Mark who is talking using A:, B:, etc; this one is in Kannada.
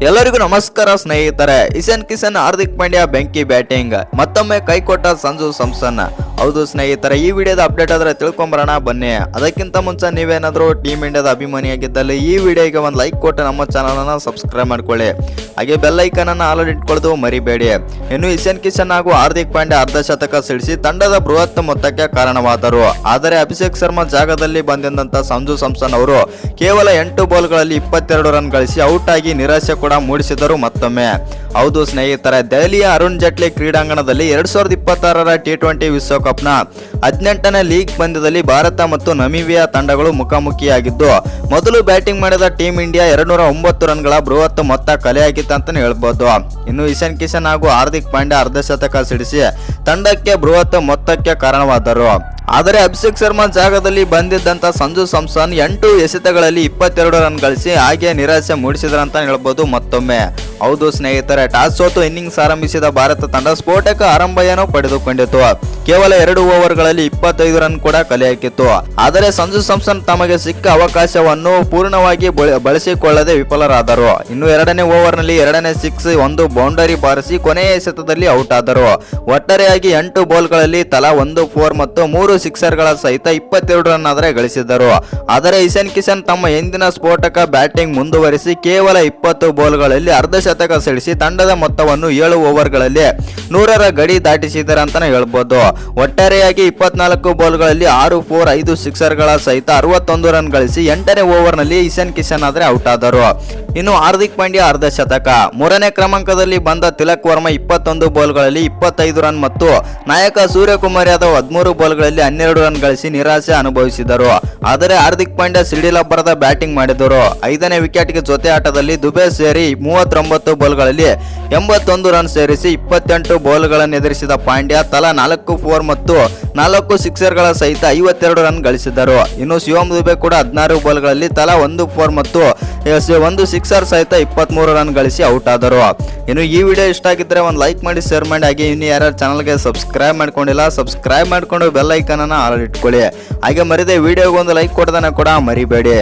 A: ಎಲ್ಲರಿಗೂ ನಮಸ್ಕಾರ ಸ್ನೇಹಿತರೆ. ಇಶಾನ್ ಕಿಶನ್ ಹಾರ್ದಿಕ್ ಪಾಂಡ್ಯ ಬೆಂಕಿ ಬ್ಯಾಟಿಂಗ್, ಮತ್ತೊಮ್ಮೆ ಕೈಕೊಟ್ಟ ಸಂಜು ಸ್ಯಾಮ್ಸನ್. ಹೌದು ಸ್ನೇಹಿತರೆ, ಈ ವಿಡಿಯೋದ ಅಪ್ಡೇಟ್ ಆದ್ರೆ ತಿಳ್ಕೊಂಬರೋಣ ಬನ್ನಿ. ಅದಕ್ಕಿಂತ ಮುಂಚೆ ನೀವೇನಾದ್ರೂ ಟೀಮ್ ಇಂಡಿಯಾದ ಅಭಿಮಾನಿಯಾಗಿದ್ದಲ್ಲಿ ಈ ವಿಡಿಯೋಗೆ ಒಂದು ಲೈಕ್ ಕೊಟ್ಟು ನಮ್ಮ ಚಾನಲ್ ಅನ್ನ ಸಬ್ಸ್ಕ್ರೈಬ್ ಮಾಡ್ಕೊಳ್ಳಿ. ಹಾಗೆ ಬೆಲ್ ಐಕನ್ ಅನ್ನು ಆಲ್ ಇಟ್ಕೊಳ್ಳೋದು ಮರಿಬೇಡಿ. ಇನ್ನು ಇಶಾನ್ ಕಿಶನ್ ಹಾಗೂ ಹಾರ್ದಿಕ್ ಪಾಂಡ್ಯ ಅರ್ಧ ಶತಕ ಸಿಡಿಸಿ ತಂಡದ ಬೃಹತ್ ಮೊತ್ತಕ್ಕೆ ಕಾರಣವಾದರು. ಆದರೆ ಅಭಿಷೇಕ್ ಶರ್ಮಾ ಜಾಗದಲ್ಲಿ ಬಂದಿದ್ದಂತ ಸಂಜು ಸ್ಯಾಮ್ಸನ್ ಅವರು ಕೇವಲ 8 ಬಾಲ್ಗಳಲ್ಲಿ 22 ರನ್ ಗಳಿಸಿ ಔಟ್ ಆಗಿ ನಿರಾಶೆ ಕೂಡ ಮೂಡಿಸಿದರು ಮತ್ತೊಮ್ಮೆ. ಹೌದು ಸ್ನೇಹಿತರೆ, ದೆಹಲಿಯ ಅರುಣ್ ಜೇಟ್ಲಿ ಕ್ರೀಡಾಂಗಣದಲ್ಲಿ 2026ರ T20 ವಿಶ್ವಕಪ್ನ 18ನೇ ಲೀಗ್ ಪಂದ್ಯದಲ್ಲಿ ಭಾರತ ಮತ್ತು ನಮೀಬಿಯಾ ತಂಡಗಳು ಮುಖಾಮುಖಿಯಾಗಿದ್ದು, ಮೊದಲು ಬ್ಯಾಟಿಂಗ್ ಮಾಡಿದ ಟೀಂ ಇಂಡಿಯಾ 209 ರನ್ಗಳ ಬೃಹತ್ ಮೊತ್ತ ಕಲೆಯಾಗಿತ್ತು ಅಂತಾನೆ ಹೇಳ್ಬೋದು. ಇನ್ನು ಇಶಾನ್ ಕಿಶನ್ ಹಾಗೂ ಹಾರ್ದಿಕ್ ಪಾಂಡ್ಯ ಅರ್ಧ ಶತಕ ಸಿಡಿಸಿ ತಂಡಕ್ಕೆ ಬೃಹತ್ ಮೊತ್ತಕ್ಕೆ ಕಾರಣವಾದರು. ಆದರೆ ಅಭಿಷೇಕ್ ಶರ್ಮಾ ಜಾಗದಲ್ಲಿ ಬಂದಿದ್ದಂತ ಸಂಜು ಸ್ಯಾಮ್ಸನ್ 8 ಎಸೆತಗಳಲ್ಲಿ 22 ರನ್ ಗಳಿಸಿ ಹಾಗೆ ನಿರಾಶೆ ಮೂಡಿಸಿದ್ರಂತ ಹೇಳ್ಬೋದು ಮತ್ತೊಮ್ಮೆ. ಹೌದು ಸ್ನೇಹಿತರೆ, ಟಾಸ್ ಸೋತು ಇನ್ನಿಂಗ್ಸ್ ಆರಂಭಿಸಿದ ಭಾರತ ತಂಡ ಸ್ಫೋಟಕ ಆರಂಭವನ್ನು ಪಡೆದುಕೊಂಡಿತು. ಕೇವಲ 2 ಓವರ್ಗಳಲ್ಲಿ 25 ರನ್ ಕೂಡ ಕಲೆ ಹಾಕಿತ್ತು. ಆದರೆ ಸಂಜು ಸ್ಯಾಮ್ಸನ್ ತಮಗೆ ಸಿಕ್ಕ ಅವಕಾಶವನ್ನು ಪೂರ್ಣವಾಗಿ ಬಳಸಿಕೊಳ್ಳದೆ ವಿಫಲರಾದರು. ಇನ್ನು 2ನೇ ಓವರ್ನಲ್ಲಿ 2ನೇ ಸಿಕ್ಸ್, 1 ಬೌಂಡರಿ ಬಾರಿಸಿ ಕೊನೆಯ ಎಸೆತದಲ್ಲಿ ಔಟ್ ಆದರು. ಒಟ್ಟಾರೆಯಾಗಿ 8 ಬಾಲ್ಗಳಲ್ಲಿ ತಲಾ 1 4 ಮತ್ತು 3 ಸಿಕ್ಸರ್ಗಳ ಸಹಿತ 22 ರನ್ ಆದರೆ ಗಳಿಸಿದ್ದರು. ಆದರೆ ಇಶಾನ್ ಕಿಶನ್ ತಮ್ಮ ಎಂದಿನ ಸ್ಫೋಟಕ ಬ್ಯಾಟಿಂಗ್ ಮುಂದುವರಿಸಿ ಕೇವಲ 20 ಬಾಲ್ಗಳಲ್ಲಿ ಅರ್ಧ ಶತಕ ಸಿಡಿಸಿ ತಂಡದ ಮೊತ್ತವನ್ನು 7 ಓವರ್ಗಳಲ್ಲಿ 100ರ ಗಡಿ ದಾಟಿಸಿದ್ದಾರೆ ಅಂತಾನೆ ಹೇಳ್ಬೋದು. ಒಟ್ಟಾರೆಯಾಗಿ 24 ಬಾಲ್ಗಳಲ್ಲಿ 6 4 5 ಸಿಕ್ಸರ್ಗಳ ಸಹಿತ 61 ರನ್ ಗಳಿಸಿ 8ನೇ ಓವರ್ನಲ್ಲಿ ಇಶಾನ್ ಕಿಶನ್ ಆದರೆ ಔಟ್ ಆದರು. ಇನ್ನು ಹಾರ್ದಿಕ್ ಪಾಂಡ್ಯ ಅರ್ಧ ಶತಕ. 3ನೇ ಕ್ರಮಾಂಕದಲ್ಲಿ ಬಂದ ತಿಲಕ್ ವರ್ಮಾ 21 ಬಾಲ್ಗಳಲ್ಲಿ 25 ರನ್ ಮತ್ತು ನಾಯಕ ಸೂರ್ಯಕುಮಾರ್ ಯಾದವ್ 13 ಬಾಲ್ಗಳಲ್ಲಿ 12 ರನ್ ಗಳಿಸಿ ನಿರಾಶೆ ಅನುಭವಿಸಿದರು. ಆದರೆ ಹಾರ್ದಿಕ್ ಪಾಂಡ್ಯ ಸಿಡಿಲಬ್ಬರದ ಬ್ಯಾಟಿಂಗ್ ಮಾಡಿದರು. 5ನೇ ವಿಕೆಟ್ಗೆ ಜೊತೆ ಆಟದಲ್ಲಿ ದುಬೆ ಸೇರಿ 39 ಬಾಲ್ಗಳಲ್ಲಿ 81 ರನ್ ಸೇರಿಸಿ 28 ಬಾಲ್ಗಳನ್ನು ಎದುರಿಸಿದ ಪಾಂಡ್ಯ ತಲಾ 4 4 ಮತ್ತು 4 ಸಿಕ್ಸರ್ಗಳ ಸಹಿತ 52 ರನ್ ಗಳಿಸಿದರು. ಇನ್ನು ಶಿವಮ್ ದುಬೆ ಕೂಡ 16 ಬಾಲ್ಗಳಲ್ಲಿ ತಲಾ 1 4 ಮತ್ತು 1 ಸಿಕ್ಸರ್ ಸಹಿತ 23 ರನ್ ಗಳಿಸಿ ಔಟ್ ಆದರು. ಇನ್ನು ಈ ವಿಡಿಯೋ ಇಷ್ಟ ಆಗಿದ್ರೆ ಒಂದು ಲೈಕ್ ಮಾಡಿ, ಶೇರ್ ಮಾಡಿ. ಹಾಗೆ ಇನ್ನು ಯಾರು ಚಾನಲ್ಗೆ ಸಬ್ಸ್ಕ್ರೈಬ್ ಮಾಡ್ಕೊಂಡಿಲ್ಲ ಸಬ್ಸ್ಕ್ರೈಬ್ ಮಾಡ್ಕೊಂಡು ಬೆಲ್ ಐಕನ್ ಅನ್ನು ಆಲ್ ಇಟ್ಕೊಳ್ಳಿ. ಹಾಗೆ ಮರಿದೆ ವಿಡಿಯೋಗೆ ಒಂದು ಲೈಕ್ ಕೊಡೋದನ್ನ ಕೂಡ ಮರಿಬೇಡಿ.